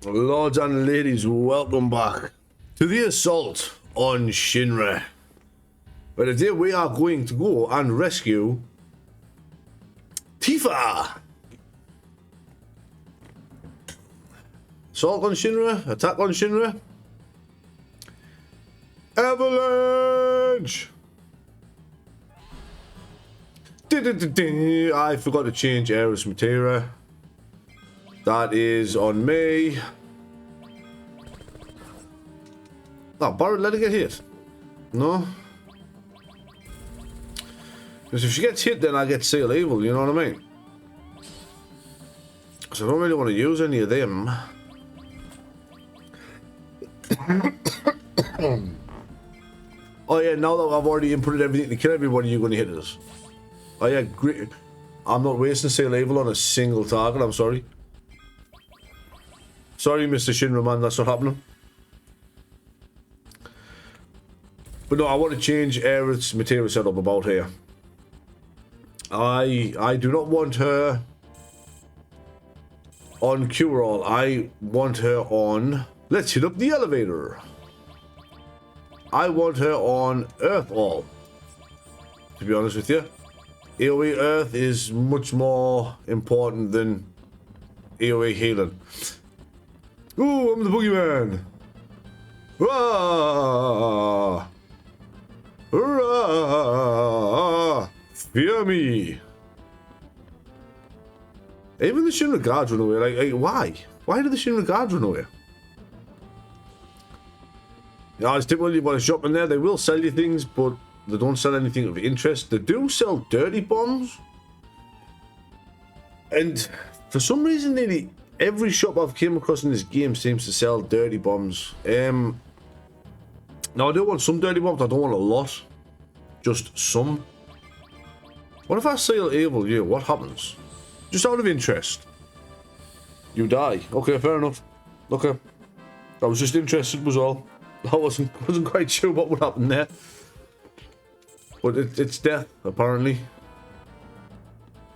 Lords and ladies, welcome back to the assault on Shinra. But today we are going to go and rescue Tifa. Assault on Shinra, attack on Shinra. Avalanche! I forgot to change Aerith Matera. That is on me. Oh, Barret, let her get hit. No? Because if she gets hit, then I get Seal Evil, you know what I mean? So I don't really want to use any of them. Oh yeah, now that I've already inputted everything to kill everybody, you're going to hit us. Oh yeah, great. I'm not wasting Seal Evil on a single target, I'm sorry. Sorry, Mr. Shinra, man, that's not happening. But no, I want to change Aerith's material setup about here. I do not want her on Cure-All. I want her on... Let's hit up the elevator. I want her on Earth-All. To be honest with you. AoE Earth is much more important than AoE healing. Ooh, I'm the boogeyman! Rah! Rah! Fear me! Even the Shinra guards run away. Like, why? Why do the Shinra guards run away? Yeah, it's typically when you shop in there, they will sell you things, but they don't sell anything of interest. They do sell dirty bombs. And for some reason, nearly every shop I've came across in this game seems to sell dirty bombs. Now, I do want some dirty bombs. I don't want a lot. Just some. What if I Seal Evil you? What happens? Just out of interest. You die. Okay, fair enough. Okay. I was just interested was all. I wasn't quite sure what would happen there. But it's death, apparently.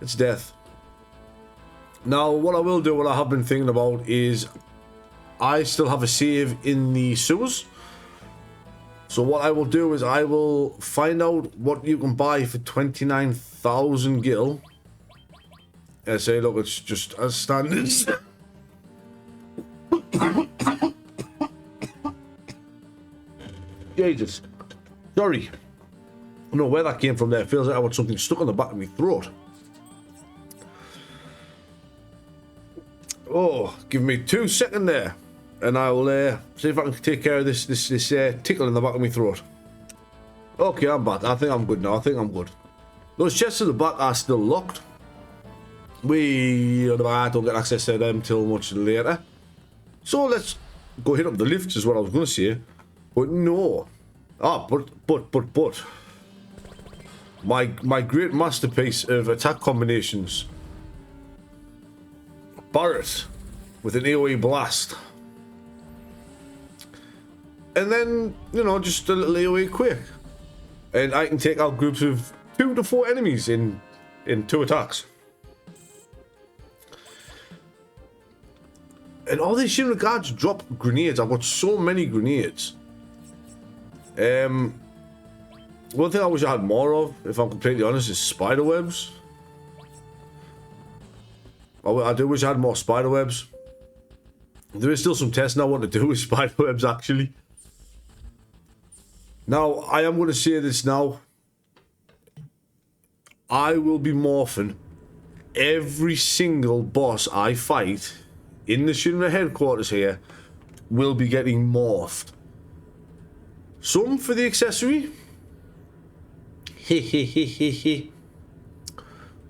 It's death. Now, what I will do, what I have been thinking about is I still have a save in the sewers. So what I will do is I will find out what you can buy for 29,000 gil. And say, look, it's just as standards. Jesus. Sorry. I don't know where that came from there. It feels like I want something stuck on the back of my throat. Oh, give me 2 seconds there. And I will see if I can take care of this tickle in the back of my throat. Okay, I'm back. I think I'm good now. I think I'm good. Those chests at the back are still locked. I don't get access to them till much later. So let's go hit up the lifts is what I was going to say. But no. Ah, but. My great masterpiece of attack combinations. Barret with an AoE blast. And then, you know, just a little AoE quick. And I can take out groups of 2 to 4 enemies in 2 attacks. And all these Shinra guards drop grenades. I've got so many grenades. One thing I wish I had more of, if I'm completely honest, is spiderwebs. I do wish I had more spiderwebs. There is still some testing I want to do with spiderwebs, actually. Now, I am going to say this now. I will be morphing every single boss I fight in the Shinra headquarters here will be getting morphed. Some for the accessory.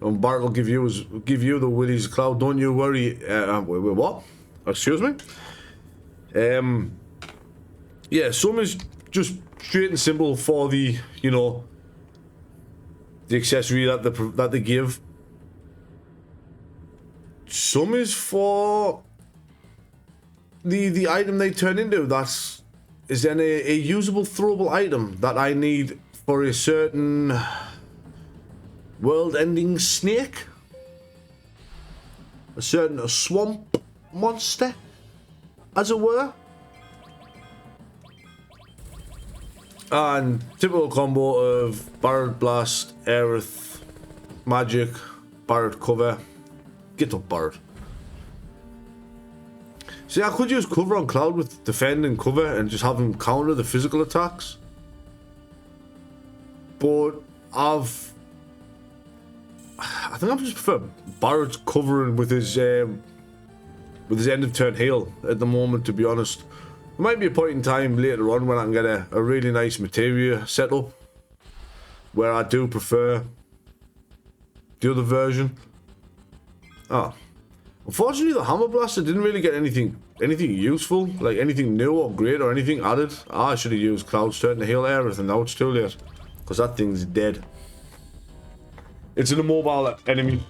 And Bart will give you the Willy's Cloud. Don't you worry. Wait, what? Excuse me. Yeah, some is just straight and simple for the, you know, the accessory that they give. Some is for the item they turn into. Is then a usable throwable item that I need for a certain world-ending snake, a certain swamp monster. as it were. And typical combo of Barret Blast, Aerith, Magic, Barret Cover. Get up, Barret. See, I could use cover on Cloud with defend and cover and just have him counter the physical attacks. But I think I just prefer Barret covering with his end of turn heal at the moment, to be honest. There might be a point in time later on when I can get a really nice materia set up where I do prefer the other version. Unfortunately, the Hammer Blaster didn't really get anything useful, like anything new or great or anything added. I should have used Cloud's turn to heal Aerith, and now it's too late because that thing's dead. It's an immobile enemy.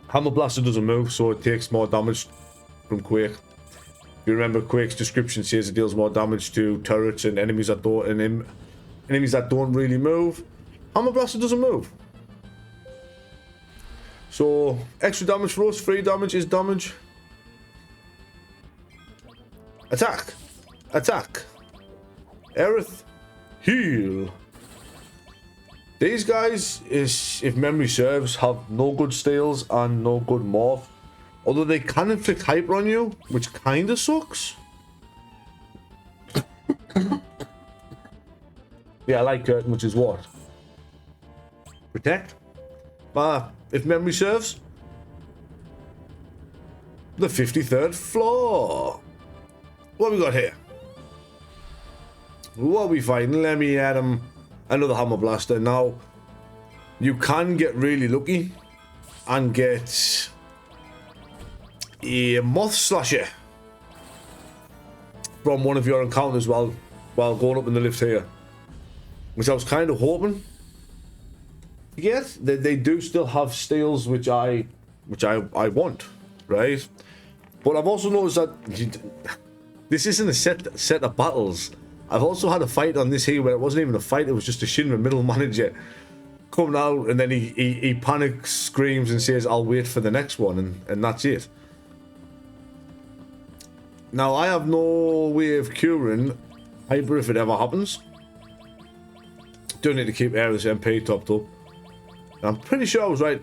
Hammer Blaster doesn't move, so it takes more damage from Quake. If you remember, Quake's description says it deals more damage to turrets and enemies that don't really move. Hammer Blaster doesn't move. So, extra damage for us, free damage is damage. Attack! Attack! Aerith, heal! These guys, if memory serves, have no good steals and no good morph. Although they can inflict hyper on you, which kinda sucks. Yeah, I like Curtain, which is what? Protect? If memory serves. The 53rd floor. What we got here? What are we fighting? Let me add him another Hammer Blaster. Now, you can get really lucky and get a Moth Slasher from one of your encounters while going up in the lift here, which I was kind of hoping. Yes, they do still have steals, which I want, right? But I've also noticed that this isn't a set of battles. I've also had a fight on this here where it wasn't even a fight; it was just a Shinra middle manager coming out, and then he panics, screams, and says, "I'll wait for the next one," and that's it. Now, I have no way of curing hyper if it ever happens. Do need to keep Aerith's MP topped up. I'm pretty sure I was right.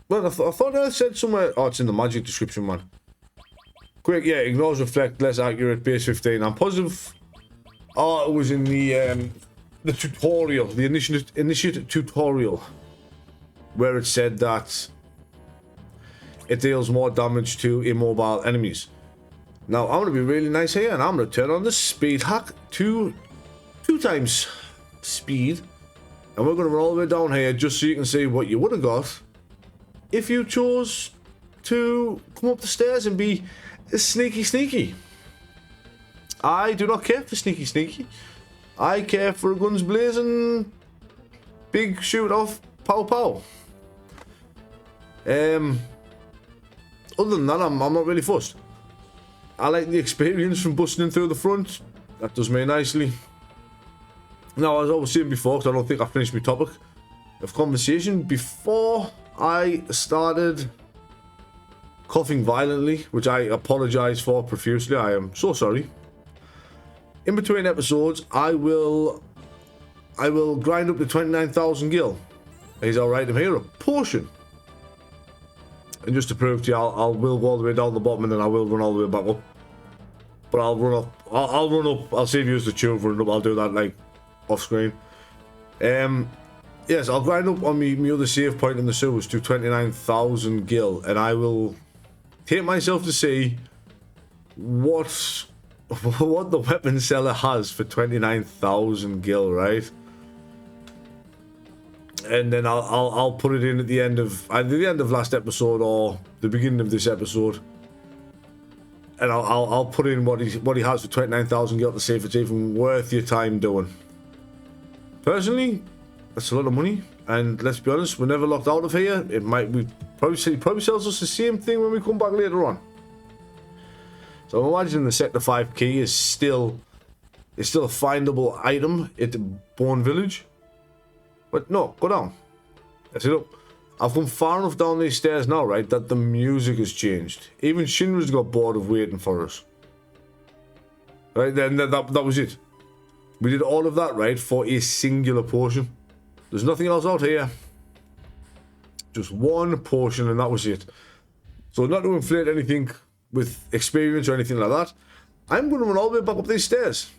Well, I thought I said somewhere... Oh, it's in the magic description, man. Quick, yeah, ignores reflect, less accurate, base 15. I'm positive... Oh, it was in the tutorial, the initiate tutorial, where it said that it deals more damage to immobile enemies. Now, I'm going to be really nice here, and I'm going to turn on the speed hack to 2 times speed. And we're going to run all the way down here just so you can see what you would have got if you chose to come up the stairs and be sneaky. I do not care for sneaky. I care for guns blazing, big shoot off, pow. Other than that, I'm not really fussed. I like the experience from busting in through the front. That does me nicely. Now, as I was saying before, because I don't think I finished my topic of conversation, before I started coughing violently, which I apologise for profusely, I am so sorry. In between episodes, I will grind up to 29,000 gil. Is alright, I'm here, a potion. And just to prove to you, I'll go all the way down the bottom and then I will run all the way back up. But I'll run up, I'll run up, I'll save you as the tube run up, I'll do that like off screen. Yes, I'll grind up on my other save point in the sewers to 29,000 gil, and I will take myself to see what the weapon seller has for 29,000 gil, right? And then I'll put it in at the end of either the end of last episode or the beginning of this episode, and I'll put in what he has for 29,000 gil to see if it's even worth your time doing. Personally, that's a lot of money, and let's be honest, we're never locked out of here. It probably sells us the same thing when we come back later on. So I'm imagining the Sector 5 key is still a findable item at the Bone Village. But no, go down. That's it up. I've come far enough down these stairs now, right, that the music has changed. Even Shinra's got bored of waiting for us. Right, then that was it. We did all of that, right, for a singular potion. There's nothing else out here. Just one potion, and that was it. So not to inflate anything with experience or anything like that, I'm going to run all the way back up these stairs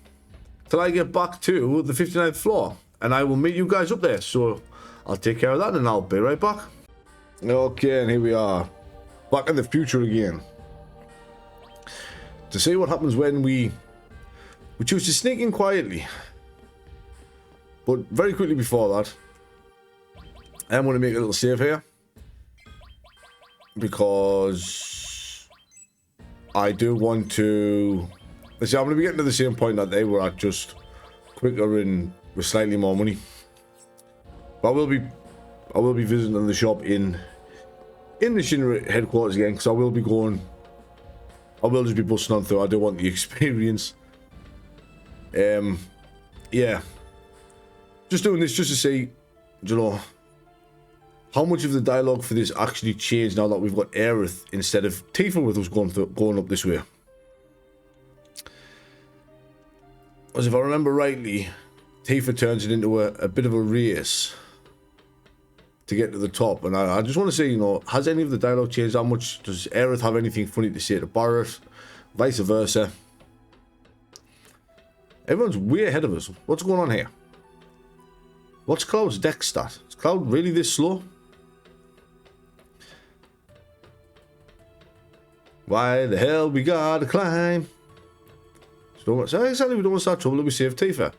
till I get back to the 59th floor, and I will meet you guys up there. So I'll take care of that, and I'll be right back. Okay, and here we are, back in the future again, to see what happens when we choose to sneak in quietly. But very quickly before that, I'm going to make a little save here, because I do want to... See, I'm going to be getting to the same point that they were at, just quicker and with slightly more money. But I will be visiting the shop in the Shinra headquarters again, because I will be going... I will just be busting on through. I do want the experience. Yeah. Just doing this just to see, you know, how much of the dialogue for this actually changed now that we've got Aerith instead of Tifa with us going up this way. As if I remember rightly, Tifa turns it into a bit of a race to get to the top. And I just want to say, you know, has any of the dialogue changed that much? Does Aerith have anything funny to say to Barrett? Vice versa. Everyone's way ahead of us. What's going on here? What's Cloud's deck stat? Is Cloud really this slow? Why the hell we gotta climb? So exactly, we don't want to start trouble if we save Tifa.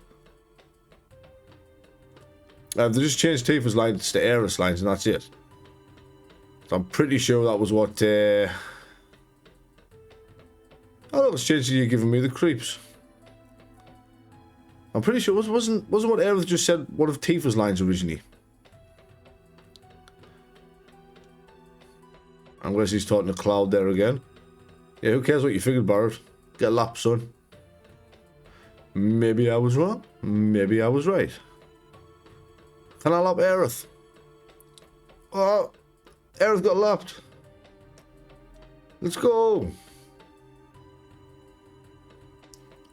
They just changed Tifa's lines to Aerith's lines, and that's it. So I'm pretty sure that was what... Oh, look, it's changed to you giving me the creeps. I'm pretty sure it wasn't what Aerith just said one of Tifa's lines originally. I'm guessing he's talking to Cloud there again. Yeah, who cares what you figured, Barrett? Get a lap, son. Maybe I was wrong. Maybe I was right. Can I lap Aerith? Oh, Aerith got lapped. Let's go.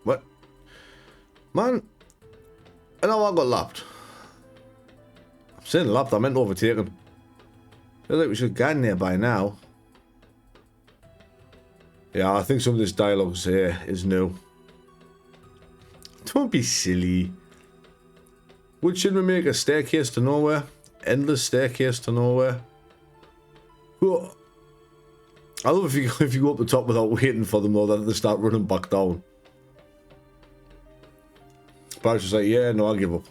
What? Man, I know I got lapped. I'm saying lapped, I meant overtaken. I feel like we should have gotten there by now. Yeah, I think some of this dialogue here is new. Don't be silly. Would Shinra make a staircase to nowhere? Endless staircase to nowhere? Well, I love if you go up the top without waiting for them, though, that they start running back down. Barrett's just like, yeah, no, I'll give up.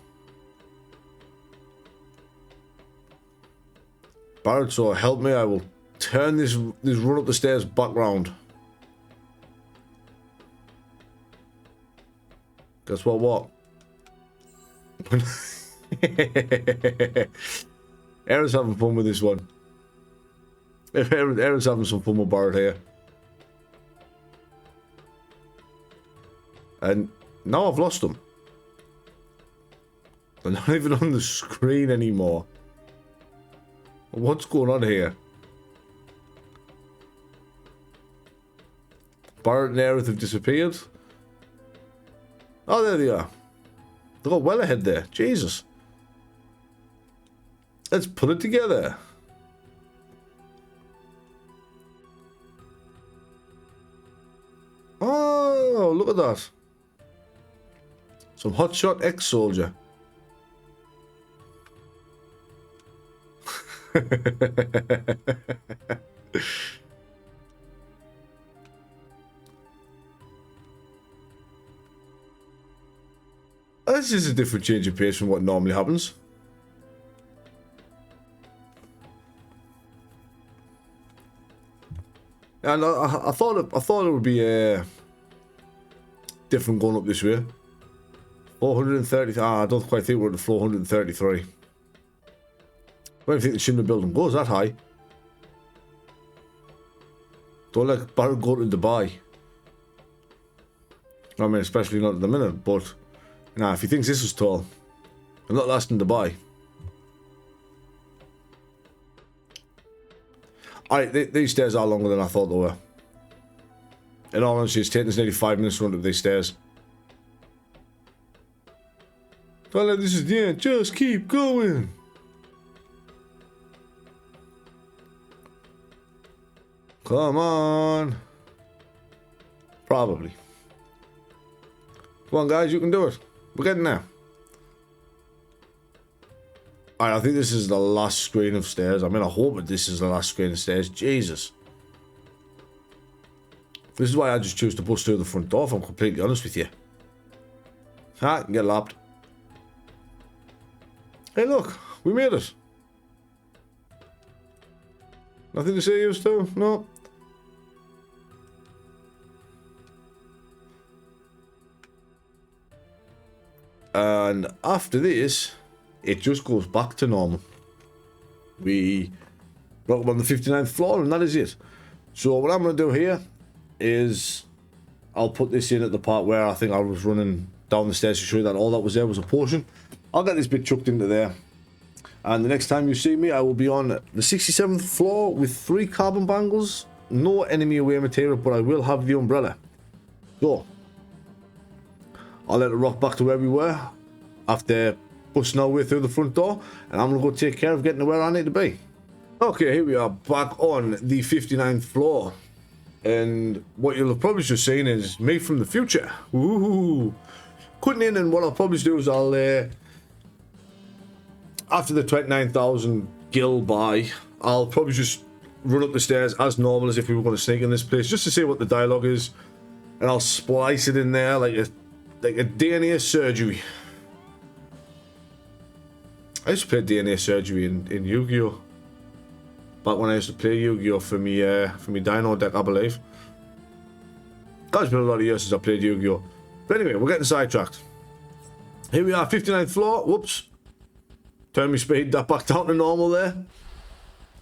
Barrett, so help me, I will turn this run up the stairs back round. Guess what? Aaron's having fun with this one. Aaron's having some fun with Barrett here. And now I've lost them. They're not even on the screen anymore. What's going on here? Barrett and Aerith have disappeared. Oh, there they are. They got well ahead there. Jesus. Let's put it together. Oh, look at that. Some hotshot ex-soldier. This is a different change of pace from what normally happens. And I thought it would be different going up this way. 430. I don't quite think we're at the 433. I don't think the Shinra building goes that high. Don't let Barrett go to Dubai. I mean, especially not at the minute, but nah, if he thinks this is tall, I'm not lasting Dubai. Alright, these stairs are longer than I thought they were. In all honesty, it's taken us nearly 5 minutes to run up these stairs. Fella, this is the end. Just keep going. Come on. Probably. Come on, guys, you can do it. We're getting there. Alright, I think this is the last screen of stairs. I mean, I hope that this is the last screen of stairs. Jesus. This is why I just choose to bust through the front door, if I'm completely honest with you. Ah, get lapped. Hey, look. We made it. Nothing to say, you still? No. And after this, it just goes back to normal. We got up on the 59th floor, and that is it. So what I'm going to do here is I'll put this in at the part where I think I was running down the stairs to show you that all that was there was a potion. I'll get this bit chucked into there. And the next time you see me, I will be on the 67th floor with 3 carbon bangles. No enemy away material, but I will have the umbrella. So I'll let it rock back to where we were after busting our way through the front door, and I'm going to go take care of getting to where I need to be. Okay, here we are back on the 59th floor, and what you'll have probably just seen is me from the future. Ooh, cutting in, and what I'll probably do is I'll after the 29,000 gil buy, I'll probably just run up the stairs as normal as if we were going to sneak in this place, just to see what the dialogue is, and I'll splice it in there like a DNA surgery. I used to play DNA surgery in Yu-Gi-Oh! Back when I used to play Yu-Gi-Oh! for me Dino deck, I believe. It's been a lot of years since I played Yu-Gi-Oh! But anyway, we're getting sidetracked. Here we are, 59th floor. Whoops. Turn my speed that back down to normal there.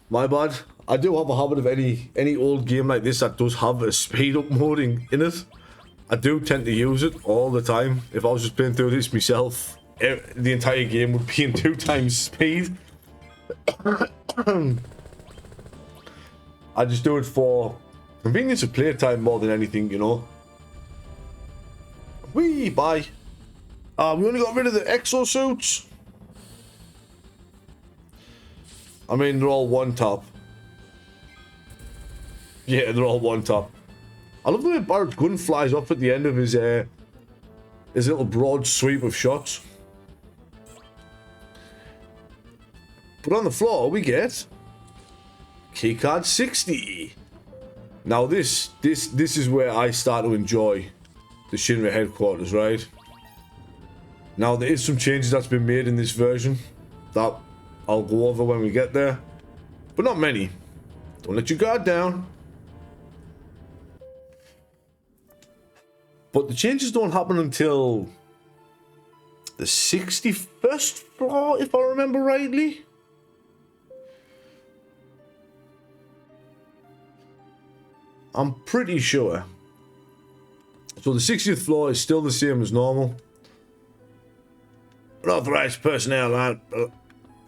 My bad. I do have a habit of any old game like this that does have a speed up mode in it. I do tend to use it all the time. If I was just playing through this myself, the entire game would be in 2 times speed. I just do it for convenience of playtime more than anything, you know. Wee, bye. We only got rid of the exosuits. I mean, they're all one top. Yeah, they're all one top. I love the way Barrett's gun flies off at the end of his little broad sweep of shots. But on the floor, we get keycard 60. Now this is where I start to enjoy the Shinra headquarters, right? Now there is some changes that's been made in this version that I'll go over when we get there, but not many. Don't let your guard down. But the changes don't happen until the 61st floor, if I remember rightly. I'm pretty sure. So the 60th floor is still the same as normal. Unauthorized personnel.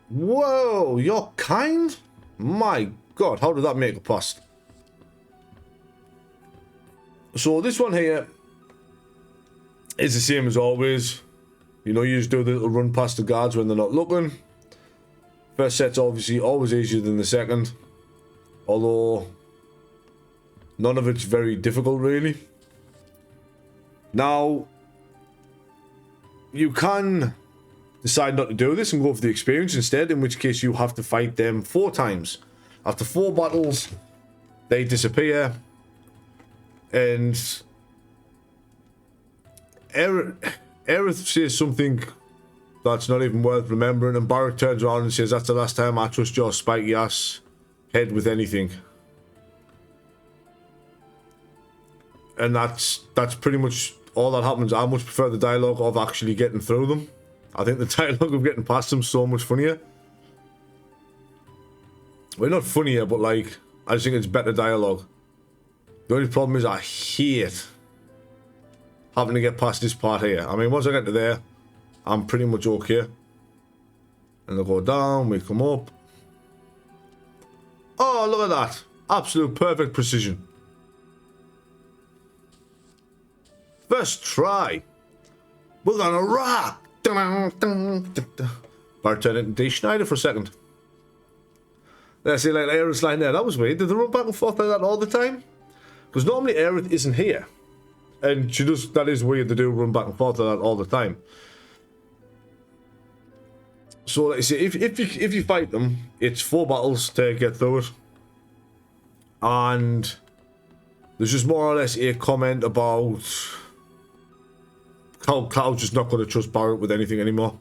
Whoa, you're kind? My God, how did that make it past? So this one here is the same as always. You know, you just do the little run past the guards when they're not looking. First set's obviously always easier than the second. Although none of it's very difficult, really. Now, you can decide not to do this and go for the experience instead, in which case you have to fight them 4 times. After 4 battles, they disappear. And Aerith says something that's not even worth remembering, and Barrett turns around and says, "That's the last time I trust your spiky ass head with anything." And that's pretty much all that happens. I much prefer the dialogue of actually getting through them. I think the dialogue of getting past them is so much funnier. Well, not funnier, but like, I just think it's better dialogue. The only problem is I hate having to get past this part here. I mean, once I get to there, I'm pretty much okay. And they go down, we come up. Oh, look at that. Absolute perfect precision. First try. We're gonna rock. Better turn it into D. Schneider for a second. Let's see, like Aerith's line there. That was weird. Did they run back and forth like that all the time? Because normally Aerith isn't here. And she does, that is weird, they do run back and forth like that all the time. So like I say, if you fight them, it's 4 battles to get through it. And there's just more or less a comment about how Cloud's just not going to trust Barret with anything anymore.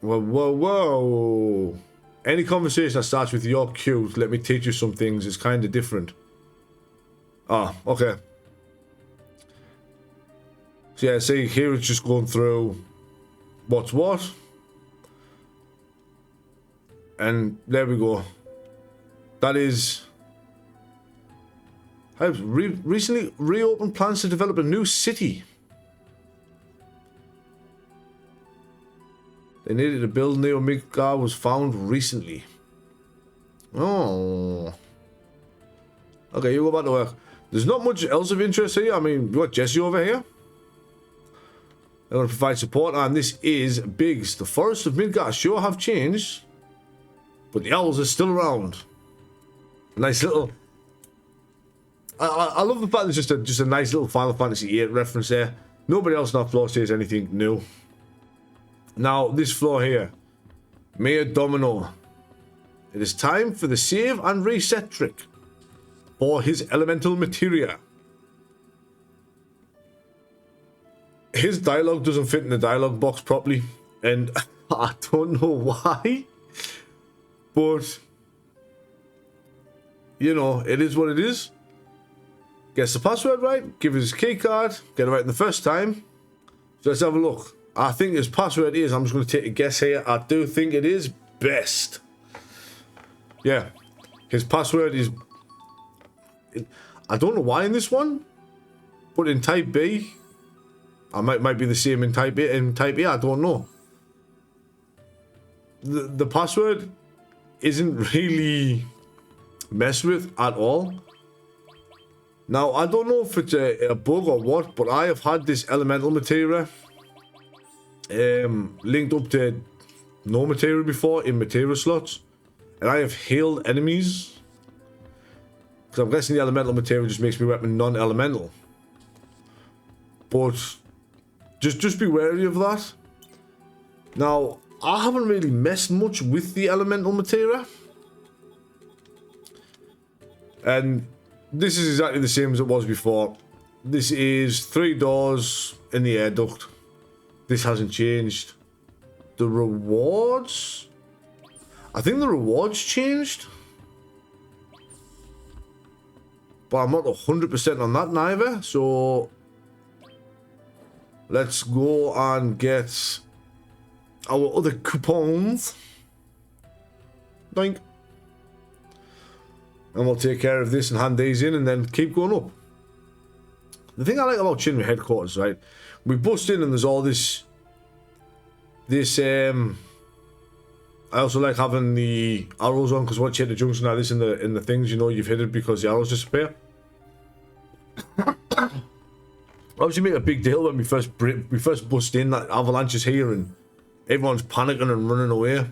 Whoa, whoa, whoa. Any conversation that starts with "you're cute, let me teach you some things" is kind of different. Ah, okay. So yeah, see, here it's just going through what's what. And there we go. That is... I've recently reopened plans to develop a new city. They needed to build new Midgar was found recently. Oh. Okay, you go back to work. There's not much else of interest here. I mean, we got Jesse over here. They're going to provide support, and this is Biggs. The forests of Midgar sure have changed, but the owls are still around. A nice little... I love the fact there's just a nice little Final Fantasy VIII reference there. Nobody else on that floor says anything new. Now, this floor here. Mayor Domino. It is time for the save and reset trick for his elemental materia. His dialogue doesn't fit in the dialogue box properly, and I don't know why, but you know, it is what it is. Gets the password right, give us his key card, get it right the first time. So let's have a look. I think his password is, I'm just going to take a guess here, I do think it is best. Yeah, his password is, I don't know why in this one, but in Type B, I might be the same in Type A. In Type A, I don't know. The password isn't really messed with at all. Now, I don't know if it's a bug or what, but I have had this elemental materia linked up to no materia before in materia slots, and I have healed enemies. Because I'm guessing the elemental materia just makes me weapon non-elemental. But just be wary of that. Now, I haven't really messed much with the elemental materia. And this is exactly the same as it was before. This is 3 doors in the air duct. This hasn't changed. The rewards? I think the rewards changed. But I'm not 100% on that neither. So let's go and get our other coupons. Doink. And we'll take care of this and hand these in and then keep going up. The thing I like about Shinra headquarters, right? We bust in and there's all this... I also like having the arrows on, because once you hit the junction like this in the things, you know you've hit it because the arrows disappear. Obviously make a big deal when we first bust in that avalanche is here and everyone's panicking and running away.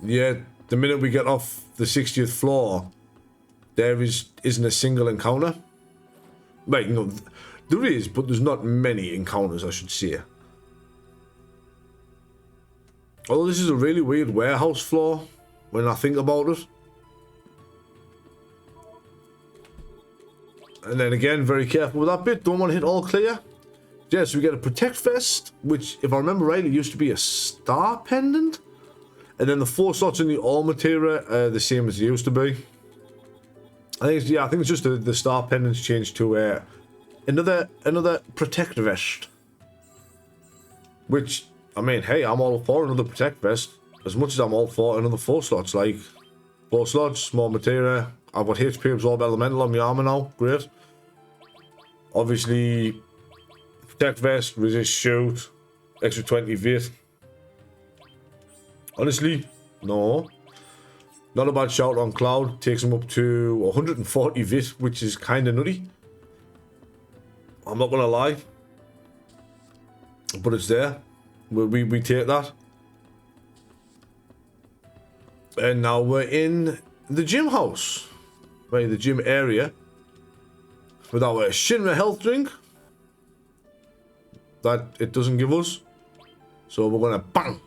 Yeah, the minute we get off the 60th floor, there isn't a single encounter. Right, no, there is, but there's not many encounters, I should say. Although this is a really weird warehouse floor when I think about it. And then again, very careful with that bit. Don't want to hit all clear. Yeah, so we get a protect vest, which, if I remember right, it used to be a star pendant. And then the 4 slots in the all materia are the same as they used to be. I think it's just the star pendants changed to another protect vest. Which, I mean, hey, I'm all for another protect vest. As much as I'm all for another 4 slots. Like, 4 slots, small materia. I've got HP absorb elemental on my armor now. Great. Obviously, protect vest, resist shoot, extra 20 vit. Honestly, no. Not a bad shout on Cloud. Takes him up to 140 vit, which is kind of nutty. I'm not going to lie. But it's there. We take that. And now we're in the gym house. Right, the gym area. With our Shinra health drink. That it doesn't give us. So we're going to bang.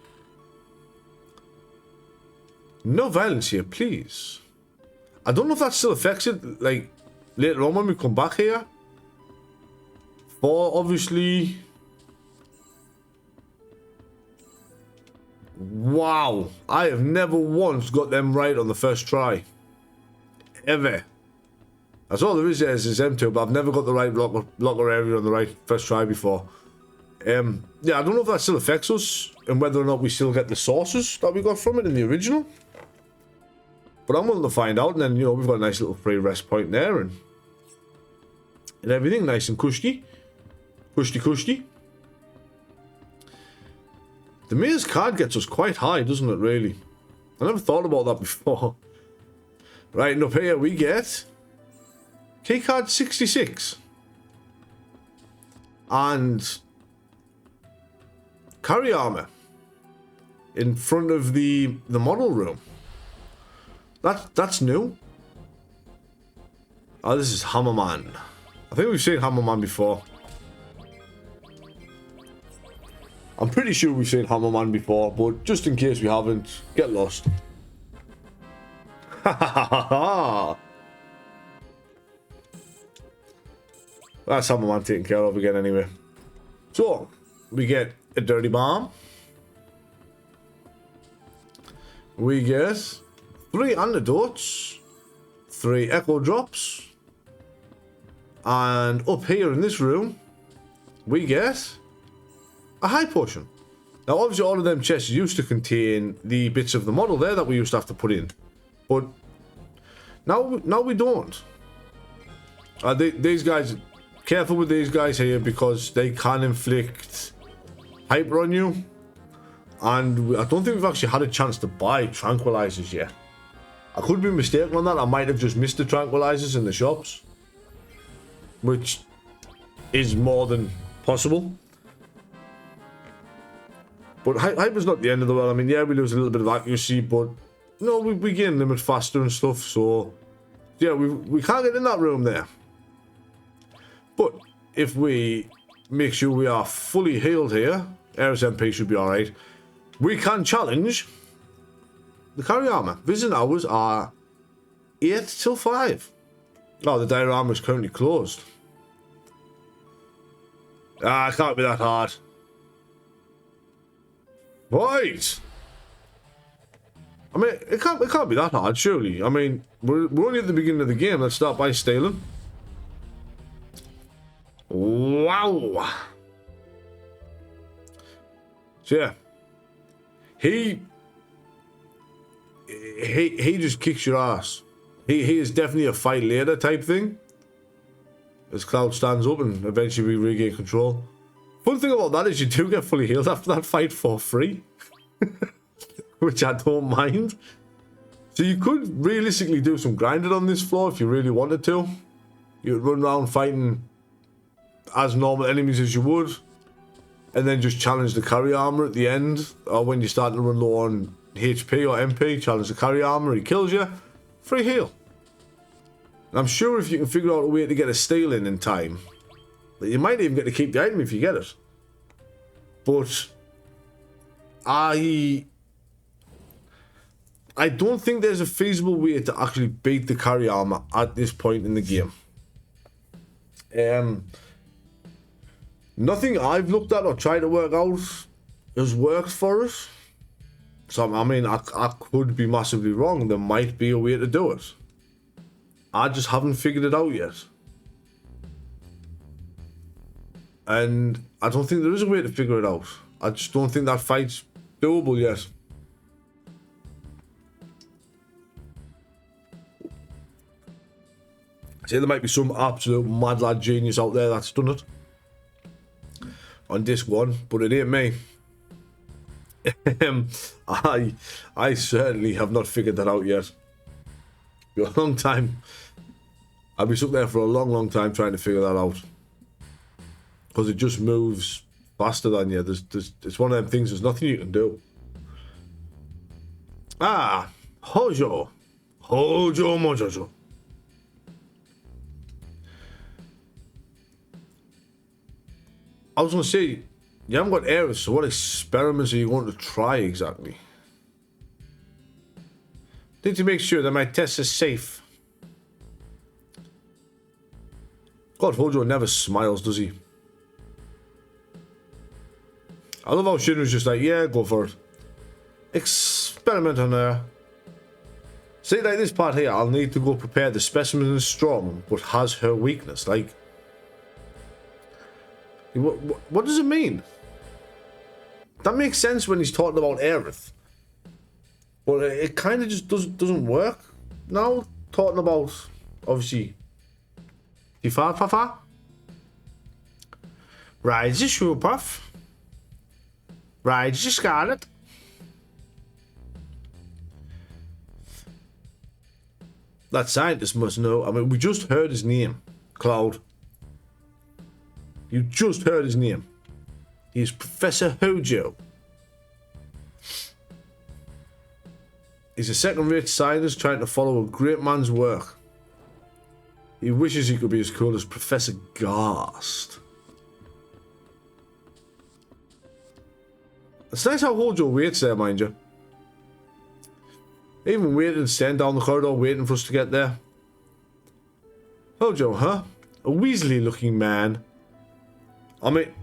No violence here, please. I don't know if that still affects it, like, later on when we come back here. For, obviously... Wow. I have never once got them right on the first try. Ever. That's all there is there is M2, but I've never got the right blocker area on the right first try before. Yeah, I don't know if that still affects us, and whether or not we still get the sources that we got from it in the original. But I'm willing to find out, and then, you know, we've got a nice little free rest point there, and everything nice and cushy. Cushy. The mayor's card gets us quite high, doesn't it, really? I never thought about that before. Right, and up here we get key card 66. And carry armor in front of the model room. That's new. Oh, this is Hammerman. I think we've seen Hammerman before. I'm pretty sure we've seen Hammerman before, but just in case we haven't, get lost. Ha ha ha ha! That's Hammerman taken care of again anyway. So, we get a dirty bomb. We get 3 antidotes, 3 echo drops, and up here in this room, we get a high potion. Now, obviously, all of them chests used to contain the bits of the model there that we used to have to put in, but now we don't. These guys, careful with these guys here because they can inflict hyper on you, and I don't think we've actually had a chance to buy tranquilizers yet. I could be mistaken on that. I might have just missed the tranquilizers in the shops, which is more than possible. But hyper's not the end of the world. I mean, yeah, we lose a little bit of accuracy, but no, we gain limit faster and stuff. So yeah, we can't get in that room there. But if we make sure we are fully healed here, Ares MP should be alright. We can challenge the carry armor. Visit hours are 8 till 5. Oh, the diorama is currently closed. Ah, it can't be that hard. Right. I mean, it can't be that hard, surely. I mean, we're only at the beginning of the game. Let's start by stealing. Wow. So yeah, he just kicks your ass. He is definitely a fight later type thing. As Cloud stands up and eventually we regain control. Fun thing about that is you do get fully healed after that fight for free. Which I don't mind. So you could realistically do some grinding on this floor if you really wanted to. You'd run around fighting as normal enemies as you would. And then just challenge the carry armor at the end. Or when you're starting to run low on HP or MP, challenge the carry armor, he kills you. Free heal. And I'm sure if you can figure out a way to get a steal in time, that you might even get to keep the item if you get it. But I don't think there's a feasible way to actually beat the carry armor at this point in the game. Nothing I've looked at or tried to work out has worked for us. So, I mean, I could be massively wrong. There might be a way to do it. I just haven't figured it out yet. And I don't think there is a way to figure it out. I just don't think that fight's doable yet. Say there might be some absolute mad lad genius out there that's done it on disc 1, but it ain't me. I certainly have not figured that out yet. Be a long time. I'll be stuck there for a long, long time trying to figure that out. Because it just moves faster than you. It's one of them things, there's nothing you can do. Ah, Hojo. Hojo Mojojo. I was going to say, you haven't got Aerith, so what experiments are you going to try exactly? Need to make sure that my tests are safe. God, Hojo never smiles, does he? I love how Shinra's just like, yeah, go for it. Experiment on her. See, like this part here, I'll need to go prepare the specimen is strong, but has her weakness. Like, what does it mean? That makes sense when he's talking about Aerith. But it kind of just doesn't work. Now, talking about, obviously, Tifa Fafa. Rides the Shrew-Puff. Rides the Scarlet. That scientist must know. I mean, we just heard his name. Cloud. You just heard his name. He's Professor Hojo. He's a second-rate scientist trying to follow a great man's work. He wishes he could be as cool as Professor Ghast. It's nice how Hojo waits there, mind you. Even waiting, standing down the corridor, waiting for us to get there. Hojo, huh? A Weasley-looking man. I mean,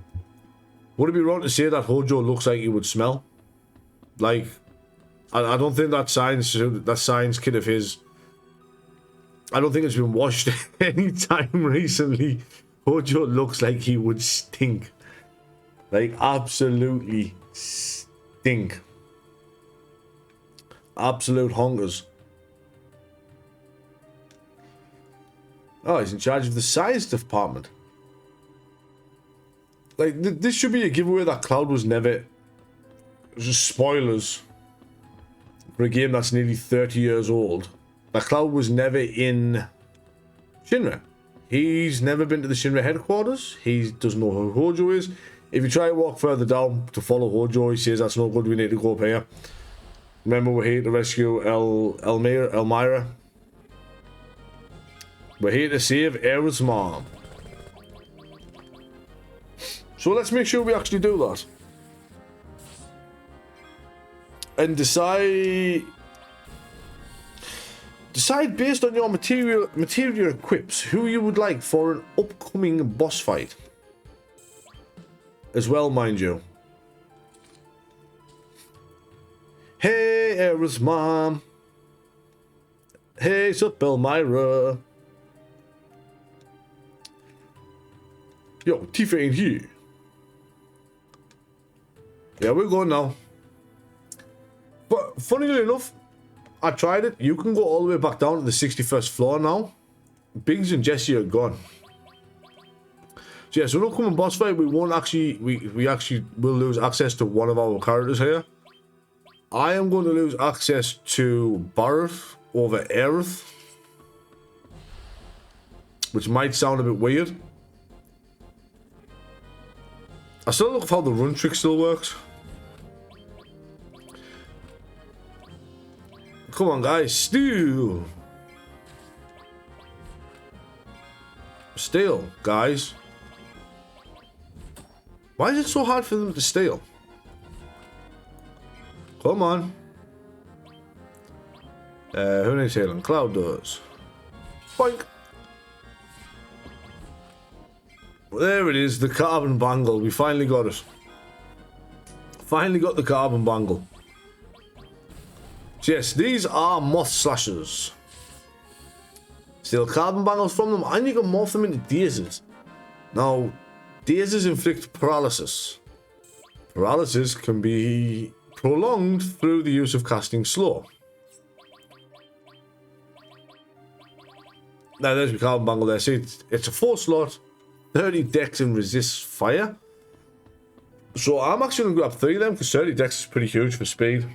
would it be wrong to say that Hojo looks like he would smell? Like, I don't think that science kit of his, I don't think it's been washed any time recently. Hojo looks like he would stink. Like, absolutely stink. Absolute hungers. Oh, he's in charge of the science department. Like, this should be a giveaway that Cloud was never... Just spoilers. For a game that's nearly 30 years old. That Cloud was never in Shinra. He's never been to the Shinra headquarters. He doesn't know who Hojo is. If you try to walk further down to follow Hojo, he says that's no good, we need to go up here. Remember, we're here to rescue Elmyra. We're here to save Aerith's mom. So let's make sure we actually do that. And decide based on your material equips who you would like for an upcoming boss fight. As well, mind you. Hey, Aerith's mom. Hey, sup, Elmyra. Yo, Tifa ain't here. Yeah, we're going now. But funnily enough, I tried it. You can go all the way back down to the 61st floor now. Biggs and Jesse are gone. So yeah, so an upcoming boss fight, we won't actually, we actually will lose access to one of our characters here. I am going to lose access to Barrett over Aerith, which might sound a bit weird. I still look for how the run trick still works. Come on, guys, steal. Steal, guys. Why is it so hard for them to steal? Come on. Who needs healing? Cloud does. Boink. There it is, the carbon bangle. We finally got it. Finally got the carbon bangle. So yes, these are moth slashers. Steal carbon bangles from them, and you can morph them into dazes. Now, dazes inflict paralysis. Paralysis can be prolonged through the use of casting slow. Now there's the carbon bangle there. See, it's a 4 slot, 30 dex and resists fire. So I'm actually going to grab 3 of them because 30 dex is pretty huge for speed.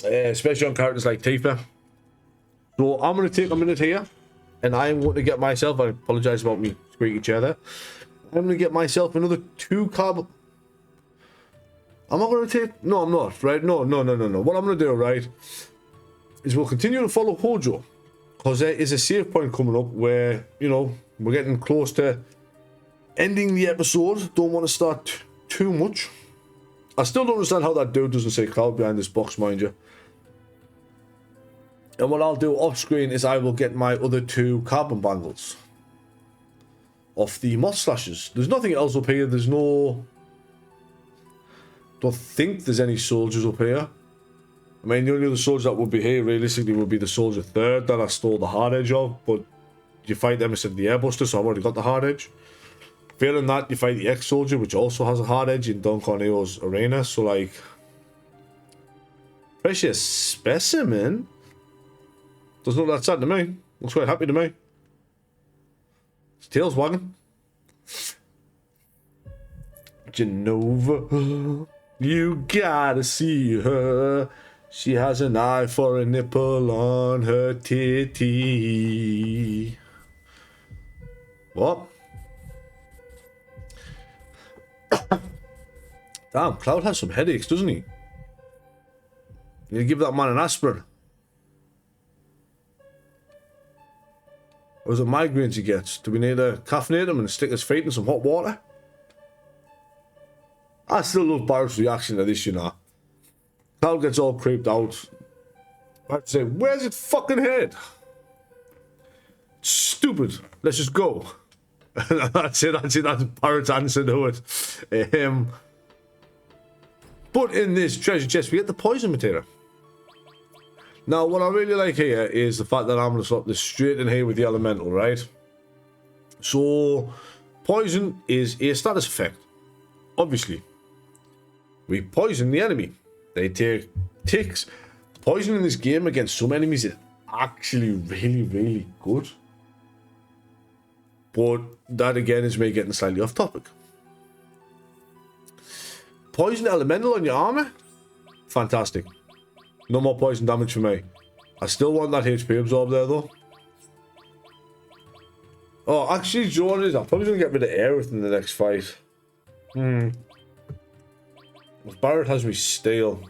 Especially on characters like Tifa. So I'm going to take a minute here, and I'm going to get myself, I apologize about me squeaky chair there, I'm going to get myself another 2 carbon. Am I going to take, no I'm not, right? No. What I'm going to do, right, is we'll continue to follow Hojo, because there is a save point coming up where, you know, we're getting close to ending the episode. Don't want to start too much. I still don't understand how that dude doesn't say Cloud behind this box, mind you. And what I'll do off screen is I will get my other 2 carbon bangles off the moth slashes. There's nothing else up here. There's no... Don't think there's any soldiers up here. I mean, the only other soldiers that would be here realistically would be the soldier 3rd that I stole the hard edge of, but you fight them instead of the airbuster, so I've already got the hard edge. Failing that, you fight the ex-soldier, which also has a hard edge in Don Corneo's arena, so like... Precious specimen? Doesn't look that sad to me. Looks quite happy to me. His tail's wagging. Genova, you gotta see her. She has an eye for a nipple on her titty. What? Damn, Cloud has some headaches, doesn't he? You give that man an aspirin. Or is it migraines he gets? Do we need to caffeinate him and stick his feet in some hot water? I still love Barrett's reaction to this, you know. Cloud gets all creeped out. I have to say, where's its fucking head? Stupid. Let's just go. That's it. That's Barrett's answer to it. But in this treasure chest, we get the poison material. Now, what I really like here is the fact that I'm going to swap this straight in here with the elemental, right? So, poison is a status effect. Obviously. We poison the enemy. They take ticks. Poison in this game against some enemies is actually really, really good. But that again is me getting slightly off topic. Poison elemental on your armor? Fantastic. No more poison damage for me. I still want that HP absorb there though. Oh, actually, Joe, what it is, I'm probably going to get rid of Aerith in the next fight. Barrett has me stale.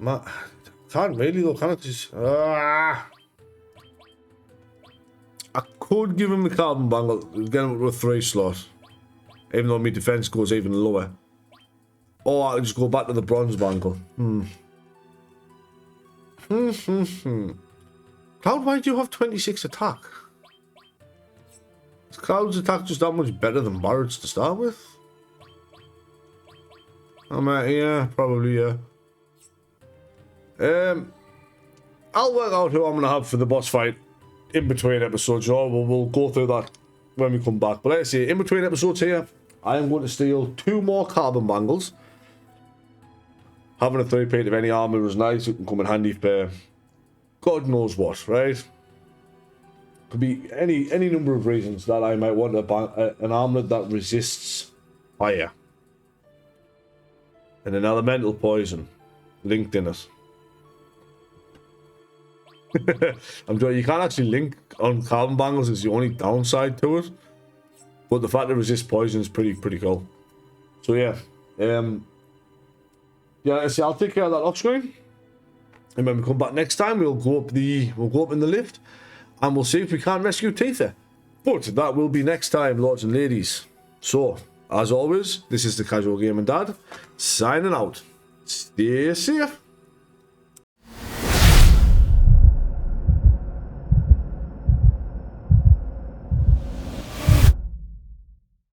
Can't really though, can I? I could give him the carbon bangle, get him to a 3 slot. Even though my defense goes even lower. Or I could just go back to the bronze bangle. Cloud, why do you have 26 attack? Is Cloud's attack just that much better than Barrett's to start with? Yeah, probably, yeah. I'll work out who I'm going to have for the boss fight in between episodes. We'll go through that when we come back. But let's see, in between episodes here, I am going to steal 2 more carbon bangles. Having a 3-peat of any armor is nice. It can come in handy for God knows what, right? Could be any number of reasons that I might want an armlet that resists fire. And an elemental poison linked in it. I'm sure you can't actually link on carbon bangles, is the only downside to it. But the fact that it resists poison is pretty cool. So yeah. Yeah, see, I'll take care of that off screen. And when we come back next time, we'll go up in the lift and we'll see if we can rescue Tifa. But that will be next time, lords and ladies. So, as always, this is the Casual Gaming Dad, signing out. Stay safe.